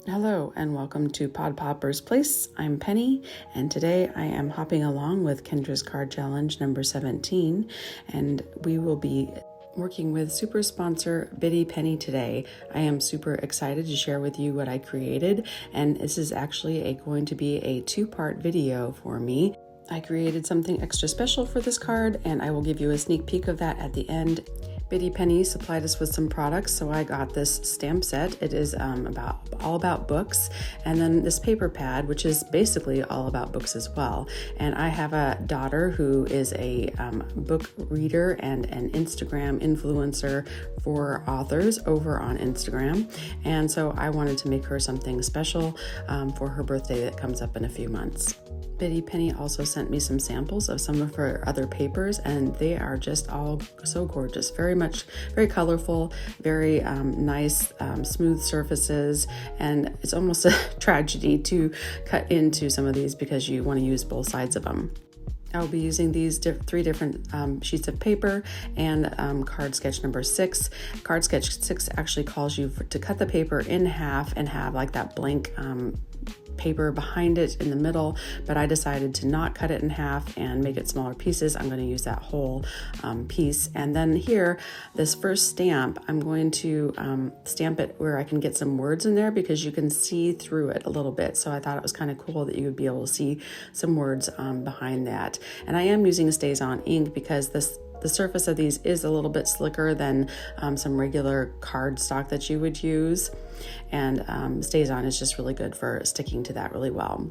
Hello and welcome to Pod Popper's Place. I'm Penny, and today I am hopping along with Kendra's card challenge number 17, and we will be working with super sponsor Biddy Penny today. I am super excited to share with you what I created, and this is actually going to be a two-part video for me. I created something extra special for this card, and I will give you a sneak peek of that at the end. Biddy Penny supplied us with some products, so I got this stamp set. It is all about books, and then this paper pad, which is basically all about books as well. And I have a daughter who is a book reader and an Instagram influencer for authors over on Instagram, and so I wanted to make her something special for her birthday that comes up in a few months. Biddy Penny also sent me some samples of some of her other papers, and they are just all so gorgeous. Very colorful, very nice, smooth surfaces, and it's almost a tragedy to cut into some of these because you want to use both sides of them. I'll be using these three different sheets of paper and card sketch number 6. Card sketch 6 actually calls you to cut the paper in half and have like that blank paper behind it in the middle, but I decided to not cut it in half and make it smaller pieces. I'm going to use that whole piece. And then here, this first stamp, I'm going to stamp it where I can get some words in there because you can see through it a little bit. So I thought it was kind of cool that you would be able to see some words behind that. And I am using Stays On ink because the surface of these is a little bit slicker than some regular cardstock that you would use, and Stays On is just really good for sticking to that really well.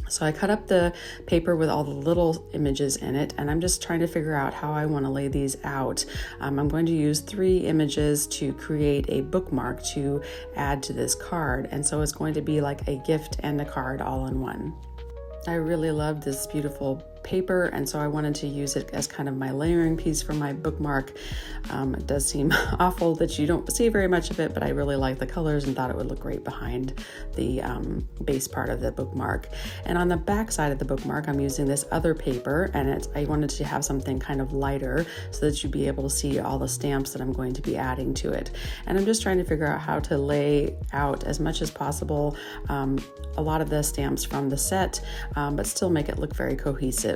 So I cut up the paper with all the little images in it, and I'm just trying to figure out how I want to lay these out. I'm going to use 3 images to create a bookmark to add to this card, and so it's going to be like a gift and a card all in one. I really love this beautiful paper, and so I wanted to use it as kind of my layering piece for my bookmark. It does seem awful that you don't see very much of it, but I really like the colors and thought it would look great behind the base part of the bookmark. And on the back side of the bookmark, I'm using this other paper, and I wanted to have something kind of lighter so that you'd be able to see all the stamps that I'm going to be adding to it. And I'm just trying to figure out how to lay out as much as possible a lot of the stamps from the set, but still make it look very cohesive.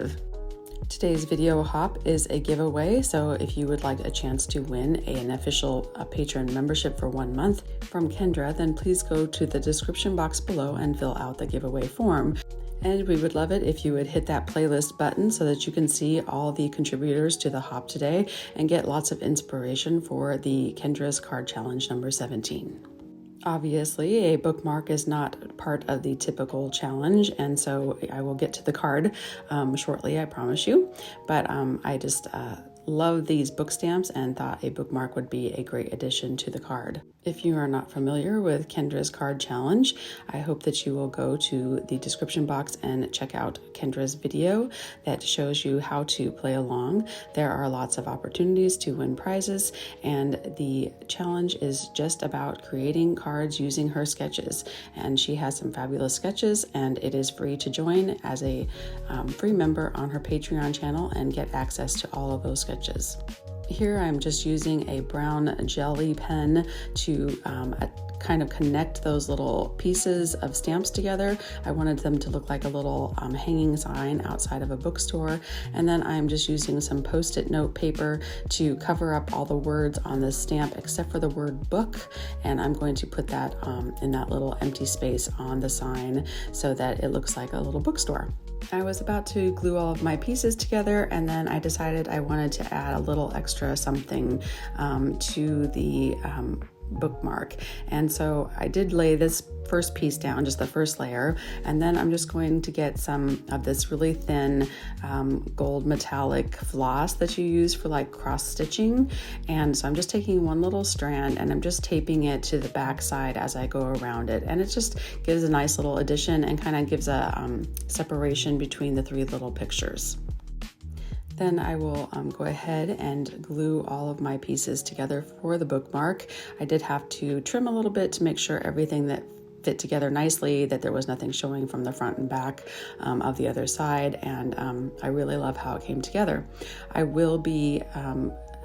Today's video hop is a giveaway, so if you would like a chance to win an official patron membership for 1 month from Kendra, then please go to the description box below and fill out the giveaway form. And we would love it if you would hit that playlist button so that you can see all the contributors to the hop today and get lots of inspiration for the Kendra's card challenge number 17. Obviously, a bookmark is not part of the typical challenge, and so I will get to the card shortly, I promise you. But I just love these book stamps and thought a bookmark would be a great addition to the card. If you are not familiar with Kendra's card challenge, I hope that you will go to the description box and check out Kendra's video that shows you how to play along. There are lots of opportunities to win prizes, and the challenge is just about creating cards using her sketches. And she has some fabulous sketches, and it is free to join as a free member on her Patreon channel and get access to all of those sketches. Here I'm just using a brown jelly pen to kind of connect those little pieces of stamps together. I wanted them to look like a little hanging sign outside of a bookstore. And then I'm just using some Post-it note paper to cover up all the words on this stamp except for the word book. And I'm going to put that in that little empty space on the sign so that it looks like a little bookstore. I was about to glue all of my pieces together, and then I decided I wanted to add a little extra something to the bookmark. And so I did lay this first piece down, just the first layer, and then I'm just going to get some of this really thin gold metallic floss that you use for like cross stitching. And so I'm just taking one little strand and I'm just taping it to the back side as I go around it, and it just gives a nice little addition and kind of gives a separation between the 3 little pictures. Then I will go ahead and glue all of my pieces together for the bookmark. I did have to trim a little bit to make sure everything that fit together nicely, that there was nothing showing from the front and back of the other side, and I really love how it came together. I will be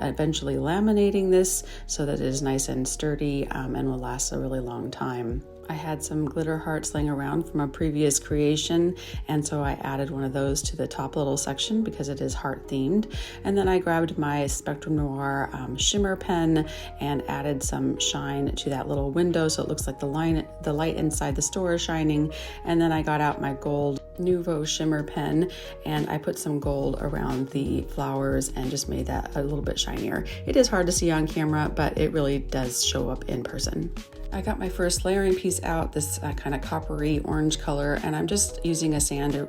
eventually laminating this so that it is nice and sturdy and will last a really long time. I had some glitter hearts laying around from a previous creation, and so I added one of those to the top little section because it is heart themed. And then I grabbed my Spectrum Noir shimmer pen and added some shine to that little window so it looks like the light inside the store is shining. And then I got out my gold Nouveau shimmer pen and I put some gold around the flowers and just made that a little bit shinier. It is hard to see on camera, but it really does show up in person. I got my first layering piece out, this kind of coppery orange color, and I'm just using a sand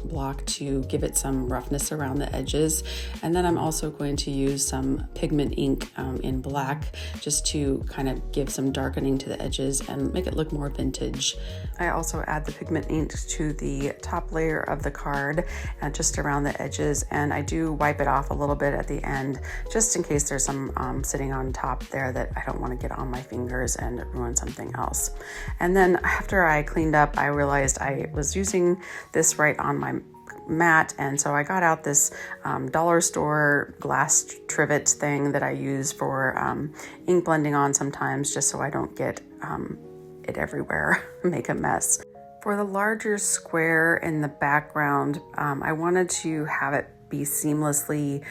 block to give it some roughness around the edges. And then I'm also going to use some pigment ink in black just to kind of give some darkening to the edges and make it look more vintage. I also add the pigment ink to the top layer of the card and just around the edges, and I do wipe it off a little bit at the end just in case there's some sitting on top there that I don't want to get on my fingers and ruin something else. And then after I cleaned up, I realized I was using this right on my mat, and so I got out this dollar store glass trivet thing that I use for ink blending on sometimes, just so I don't get it everywhere, make a mess. For the larger square in the background, I wanted to have it be seamlessly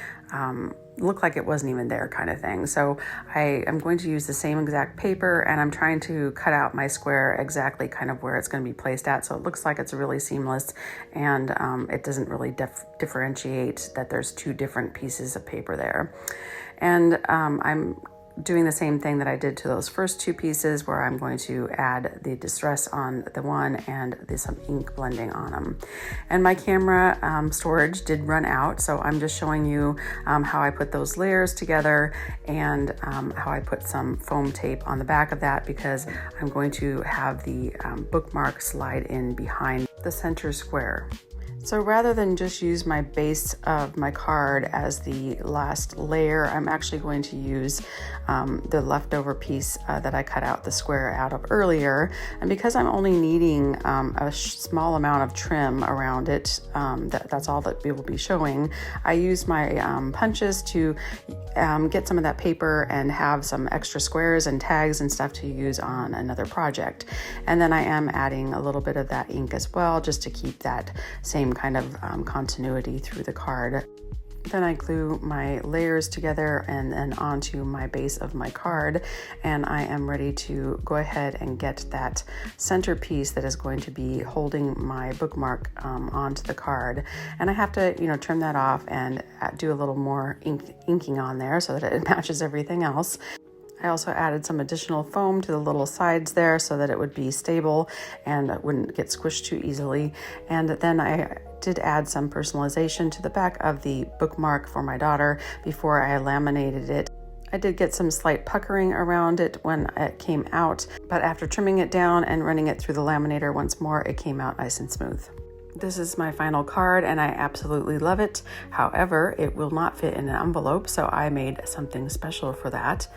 look like it wasn't even there kind of thing. So I am going to use the same exact paper, and I'm trying to cut out my square exactly kind of where it's going to be placed at, so it looks like it's really seamless, and it doesn't really differentiate that there's two different pieces of paper there. And I'm doing the same thing that I did to those first two pieces, where I'm going to add the distress on the one and some ink blending on them. And my camera storage did run out, so I'm just showing you how I put those layers together and how I put some foam tape on the back of that, because I'm going to have the bookmark slide in behind the center square. So rather than just use my base of my card as the last layer, I'm actually going to use the leftover piece that I cut out the square out of earlier. And because I'm only needing a small amount of trim around it, that's all that we will be showing, I use my punches to get some of that paper and have some extra squares and tags and stuff to use on another project. And then I am adding a little bit of that ink as well, just to keep that same kind of continuity through the card. Then I glue my layers together and then onto my base of my card, and I am ready to go ahead and get that centerpiece that is going to be holding my bookmark onto the card. And I have to, trim that off and do a little more inking on there so that it matches everything else. I also added some additional foam to the little sides there so that it would be stable and it wouldn't get squished too easily. And then I did add some personalization to the back of the bookmark for my daughter before I laminated it. I did get some slight puckering around it when it came out, but after trimming it down and running it through the laminator once more, it came out nice and smooth. This is my final card and I absolutely love it. However, it will not fit in an envelope, so I made something special for that.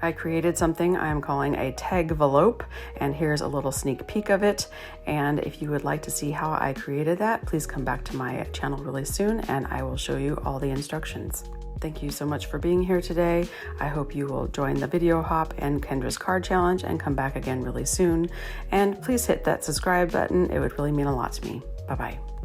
I created something I'm calling a tag-velope, and here's a little sneak peek of it. And if you would like to see how I created that, please come back to my channel really soon and I will show you all the instructions. Thank you so much for being here today. I hope you will join the video hop and Kendra's card challenge and come back again really soon. And please hit that subscribe button. It would really mean a lot to me. Bye-bye.